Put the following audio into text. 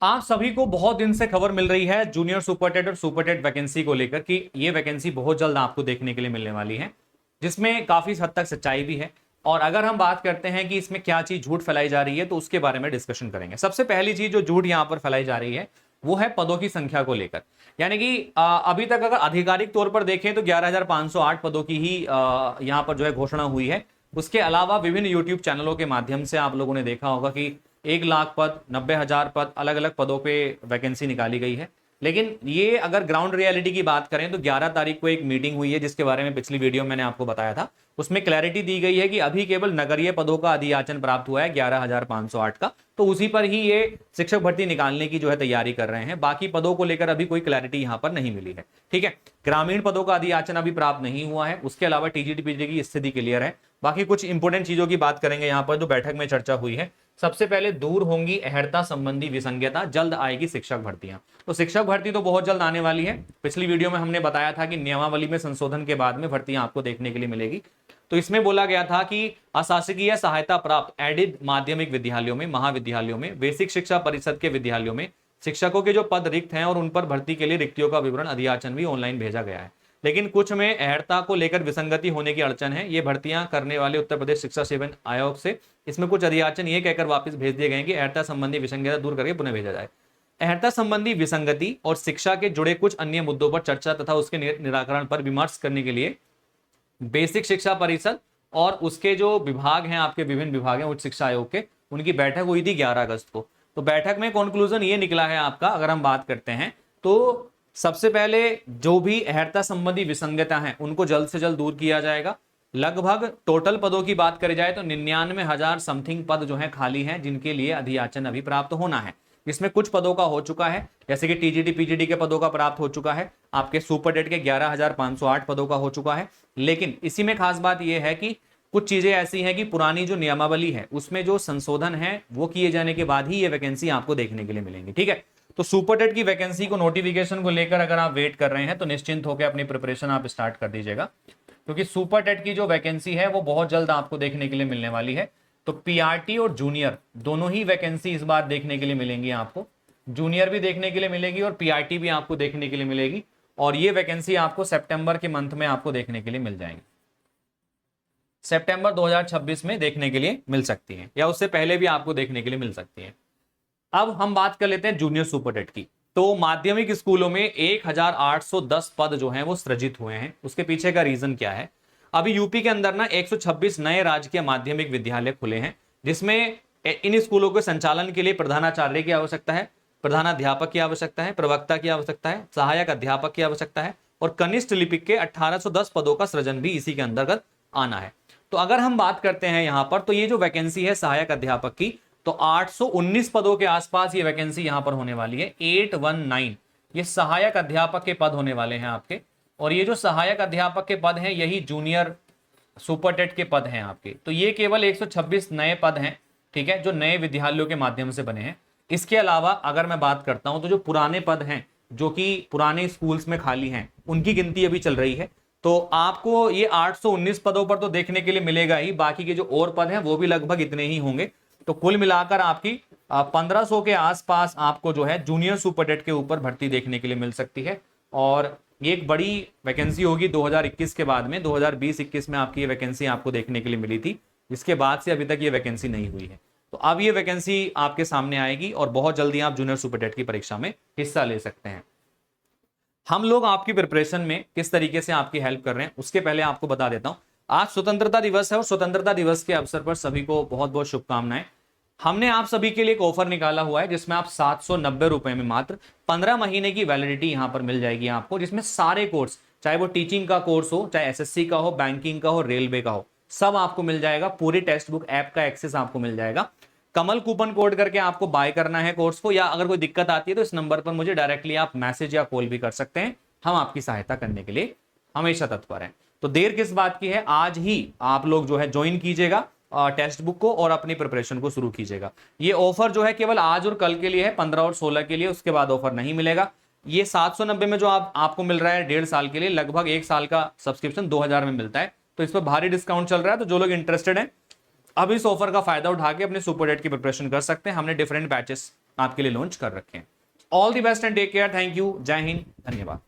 आप सभी को बहुत दिन से खबर मिल रही है जूनियर सुपर टेट और सुपर टेट वैकेंसी को लेकर कि ये वैकेंसी बहुत जल्द आपको देखने के लिए मिलने वाली है, जिसमें काफी हद तक सच्चाई भी है। और अगर हम बात करते हैं कि इसमें क्या चीज झूठ फैलाई जा रही है तो उसके बारे में डिस्कशन करेंगे। सबसे पहली चीज जो झूठ यहां पर फैलाई जा रही है वो है पदों की संख्या को लेकर। यानी कि अभी तक अगर आधिकारिक तौर पर देखें तो 11,508 पदों की ही यहां पर जो है घोषणा हुई है। उसके अलावा विभिन्न यूट्यूब चैनलों के माध्यम से आप लोगों ने देखा होगा कि 1 लाख पद, 90,000 पद, अलग अलग पदों पे वैकेंसी निकाली गई है। लेकिन ये अगर ग्राउंड रियलिटी की बात करें तो 11 तारीख को एक मीटिंग हुई है, जिसके बारे में पिछली वीडियो मैंने आपको बताया था। उसमें क्लैरिटी दी गई है कि अभी केवल नगरीय पदों का अधियाचन प्राप्त हुआ है 11,508 का, तो उसी पर ही ये शिक्षक भर्ती निकालने की जो है तैयारी कर रहे हैं। बाकी पदों को लेकर अभी कोई क्लैरिटी यहां पर नहीं मिली है। ठीक है, ग्रामीण पदों का अधियाचन अभी प्राप्त नहीं हुआ है। उसके अलावा टीजीटी पीजीटी की स्थिति क्लियर है। बाकी कुछ इंपोर्टेंट चीजों की बात करेंगे यहां पर जो बैठक में चर्चा हुई है। सबसे पहले दूर होंगी अहर्ता संबंधी विसंगतता, जल्द आएगी शिक्षक भर्तियां। तो शिक्षक भर्ती तो बहुत जल्द आने वाली है। पिछली वीडियो में हमने बताया था कि नियमावली में संशोधन के बाद में भर्तियां आपको देखने के लिए मिलेगी। तो इसमें बोला गया था कि अशासकीय सहायता प्राप्त एडिड माध्यमिक विद्यालयों में, महाविद्यालयों में, बेसिक शिक्षा परिषद के विद्यालयों में शिक्षकों के जो पद रिक्त हैं और उन पर भर्ती के लिए रिक्तियों का विवरण अधियाचन भी ऑनलाइन भेजा गया है। लेकिन कुछ में अहर्ता को लेकर विसंगति होने की अड़चन है। ये भर्तियां करने वाले उत्तर प्रदेश शिक्षा सेवन आयोग से इसमें कुछ अधियाचन ये कहकर वापस भेज दिए गए कि अहर्ता संबंधी विसंगति दूर करके पुनः भेजा जाए। अहर्ता संबंधी विसंगति और शिक्षा के जुड़े कुछ अन्य मुद्दों पर चर्चा तथा उसके निराकरण पर विमर्श करने के लिए बेसिक शिक्षा परिषद और उसके जो विभाग हैं, आपके विभिन्न विभाग हैं उच्च शिक्षा आयोग के, उनकी बैठक हुई थी 11 अगस्त को। तो बैठक में कंक्लूजन ये निकला है आपका, अगर हम बात करते हैं तो सबसे पहले जो भी अहर्ता संबंधी विसंगता है उनको जल्द से जल्द दूर किया जाएगा। लगभग टोटल पदों की बात करी जाए तो 99,000 समथिंग पद जो है खाली हैं, जिनके लिए अधियाचन अभी प्राप्त होना है। इसमें कुछ पदों का हो चुका है, जैसे कि टीजीटी पीजीटी के पदों का प्राप्त हो चुका है, आपके सुपर टेट के 11,508 पदों का हो चुका है। लेकिन इसी में खास बात यह है कि कुछ चीजें ऐसी हैं कि पुरानी जो नियमावली है उसमें जो संशोधन है वो किए जाने के बाद ही ये वैकेंसी आपको देखने के लिए मिलेंगी। ठीक है, तो सुपर टेट की वैकेंसी को, नोटिफिकेशन को लेकर अगर आप वेट कर रहे हैं तो निश्चिंत होकर अपनी प्रिपरेशन आप स्टार्ट कर दीजिएगा, क्योंकि सुपर टेट की जो वैकेंसी है वो बहुत जल्द आपको देखने के लिए मिलने वाली है। तो पीआरटी और जूनियर दोनों ही वैकेंसी इस बार देखने के लिए मिलेंगी आपको। जूनियर भी देखने के लिए मिलेगी और पीआरटी भी आपको देखने के लिए मिलेगी। और ये वैकेंसी आपको सितंबर के मंथ में आपको देखने के लिए मिल जाएंगी। सितंबर 2026 में देखने के लिए मिल सकती है, या उससे पहले भी आपको देखने के लिए मिल सकती है। अब हम बात कर लेते हैं जूनियर सुपर टेट की। तो माध्यमिक स्कूलों में 1,810 पद जो हैं वो सृजित हुए हैं। उसके पीछे का रीजन क्या है? अभी यूपी के अंदर ना 126 नए राजकीय माध्यमिक विद्यालय खुले हैं, जिसमें इन स्कूलों के संचालन के लिए प्रधानाचार्य की आवश्यकता है, प्रधानाध्यापक की आवश्यकता है, प्रवक्ता की आवश्यकता है, सहायक अध्यापक की आवश्यकता है और कनिष्ठ लिपिक के 1810 पदों का सृजन भी इसी के अंतर्गत आना है। तो अगर हम बात करते हैं यहां पर, तो ये जो वैकेंसी है सहायक अध्यापक की, तो 819 पदों के आसपास ये वैकेंसी यहां पर होने वाली है। 819 ये सहायक अध्यापक के पद होने वाले हैं आपके। और ये जो सहायक अध्यापक के पद हैं यही जूनियर सुपर टेट के पद हैं आपके। तो ये केवल 126 नए पद हैं, ठीक है, जो नए विद्यालयों के माध्यम से बने हैं। इसके अलावा अगर मैं बात करता हूं तो जो पुराने पद हैं जो कि पुराने स्कूल्स में खाली हैं, उनकी गिनती अभी चल रही है। तो आपको ये 819 पदों पर तो देखने के लिए मिलेगा ही, बाकी के जो और पद हैं वो भी लगभग इतने ही होंगे। तो कुल मिलाकर आपकी 1500 के आसपास आपको जो है जूनियर सुपर टेट के ऊपर भर्ती देखने के लिए मिल सकती है। और ये एक बड़ी वैकेंसी होगी 2021 के बाद में। 2020-21 में आपकी ये वैकेंसी आपको देखने के लिए मिली थी, इसके बाद से अभी तक ये वैकेंसी नहीं हुई है। तो अब ये वैकेंसी आपके सामने आएगी और बहुत जल्दी आप जूनियर सुपर टेट की परीक्षा में हिस्सा ले सकते हैं। हम लोग आपकी प्रिपरेशन में किस तरीके से आपकी हेल्प कर रहे हैं उसके पहले आपको बता देता हूं, आज स्वतंत्रता दिवस है और स्वतंत्रता दिवस के अवसर पर सभी को बहुत बहुत शुभकामनाएं। हमने आप सभी के लिए एक ऑफर निकाला हुआ है जिसमें आप 790 रुपए में मात्र 15 महीने की वैलिडिटी यहां पर मिल जाएगी आपको, जिसमें सारे कोर्स, चाहे वो टीचिंग का कोर्स हो, चाहे एसएससी का हो, बैंकिंग का हो, रेलवे का हो, सब आपको मिल जाएगा। पूरी टेक्स्ट बुक ऐप का एक्सेस आपको मिल जाएगा। कमल कूपन कोड करके आपको बाय करना है कोर्स को, या अगर कोई दिक्कत आती है तो इस नंबर पर मुझे डायरेक्टली आप मैसेज या कॉल भी कर सकते हैं। हम आपकी सहायता करने के लिए हमेशा तत्पर हैं। तो देर किस बात की है, आज ही आप लोग जो है ज्वाइन कीजिएगा टेक्स्ट बुक को और अपनी प्रिपरेशन को शुरू कीजिएगा। ये ऑफर जो है केवल आज और कल के लिए है, 15 और 16 के लिए, उसके बाद ऑफर नहीं मिलेगा। ये 790 में जो आपको मिल रहा है 1.5 साल के लिए, लगभग 1 साल का सब्सक्रिप्शन 2000 में मिलता है। तो इस पर भारी डिस्काउंट चल रहा है। तो जो लोग इंटरेस्टेड हैं अब इस ऑफर का फायदा उठा के अपने सुपर टेट की प्रिपरेशन कर सकते हैं। हमने डिफरेंट बैचेस आपके लिए लॉन्च कर रखे हैं। All the best and take care. Thank you. जय हिंद। धन्यवाद।